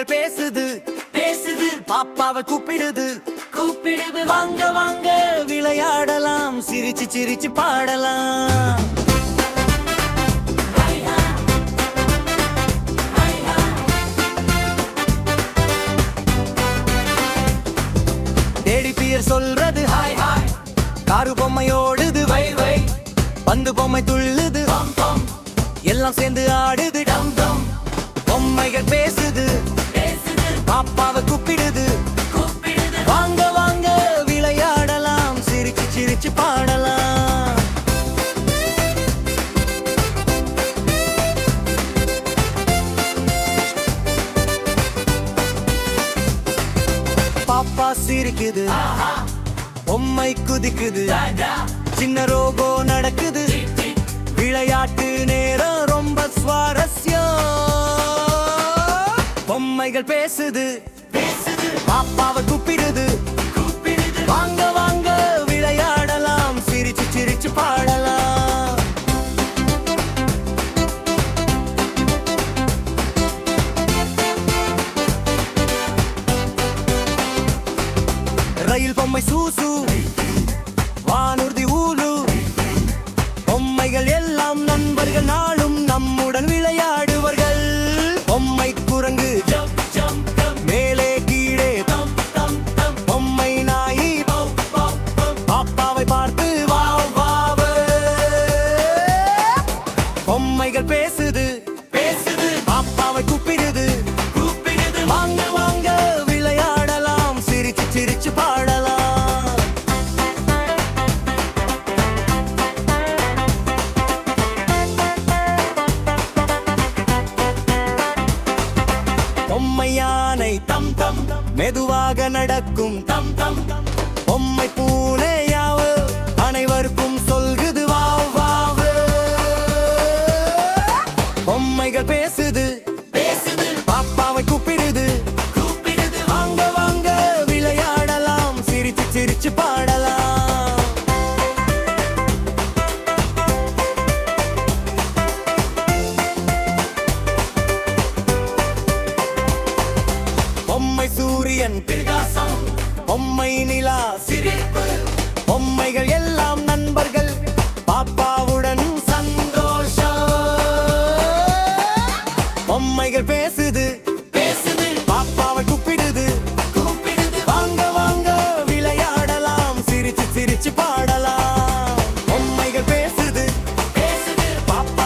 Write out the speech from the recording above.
பொம்மைகள் பேசுது பேசுது, பாப்பாவை கூப்பிடுது கூப்பிடுது. வாங்க வாங்க விளையாடலாம், சிரிச்சு சிரிச்சு பாடலாம். டேடி பியர் சொல்றது ஹாய் ஹாய், காரு பொம்மை ஓடுது வை வை, பந்து பொம்மை துள்ளுது பம் பம், எல்லாம் சேர்ந்து ஆடுது டம் டம். பொம்மைகள் பேசுது பேசுது, பாப்பாவை கூப்பிடுது கூப்பிடுது. வாங்க வாங்க விளையாடலாம், சிரிச்சு சிரிச்சு பாடலாம். பாப்பா சிரிக்குது, பொம்மை குதிக்குது, சின்ன ரோபோ நடக்குது. விளையாட்டு நேரம் ரொம்ப சுவாரஸ்யம். பொம்மைகள் பேசுது பேசுது, பாப்பாவை கூப்பிடுது கூப்பிடுது. வாங்க வாங்க விளையாடலாம், சிரிச்சு சிரிச்சு பாடலாம். ரயில் பொம்மை சூசு, வானூர்தி ஊலு, பொம்மைகள் எல்லாம் நண்பர்கள், நாளும் நம்முடன் விளையாடுவார்கள். பொம்மை குரங்கு மேலே கீழே, பொம்மை நாயி பாப்பாவை பார்த்து வாவ் வாவ். பொம்மைகள் பேசுது பேசுது, பாப்பாவை கூப்பிடுது கூப்பிடுது. வாங்க வாங்க விளையாடலாம், சிரிச்சு சிரிச்சு பாடலாம். பொம்மை யானை தம் தம், மெதுவாக நடக்கும் தம் தம். பொம்மை பூனை யாவு, அனைவருக்கும் சொல்குது வாவ் வாவ். பொம்மைகள் பேசுது பேசுது, பாப்பாவை கூப்பிடுது கூப்பிடுது. வாங்க வாங்க விளையாடலாம், சிரிச்சு சிரிச்சு பாடலாம். பொம்மை சூரியன் பிரகாசம், பொம்மை நிலா சிரிப்பு, பொம்மைகள் எல்லாம் நண்பர்கள், பாப்பாவுடன் சந்தோஷம். பொம்மைகள் பேசுது பேசுது, பாப்பாவை கூப்பிடுது கூப்பிடுது. வாங்க வாங்க விளையாடலாம், சிரிச்சு சிரிச்சு பாடலாம். பொம்மைகள் பேசுது பேசுது, பாப்பா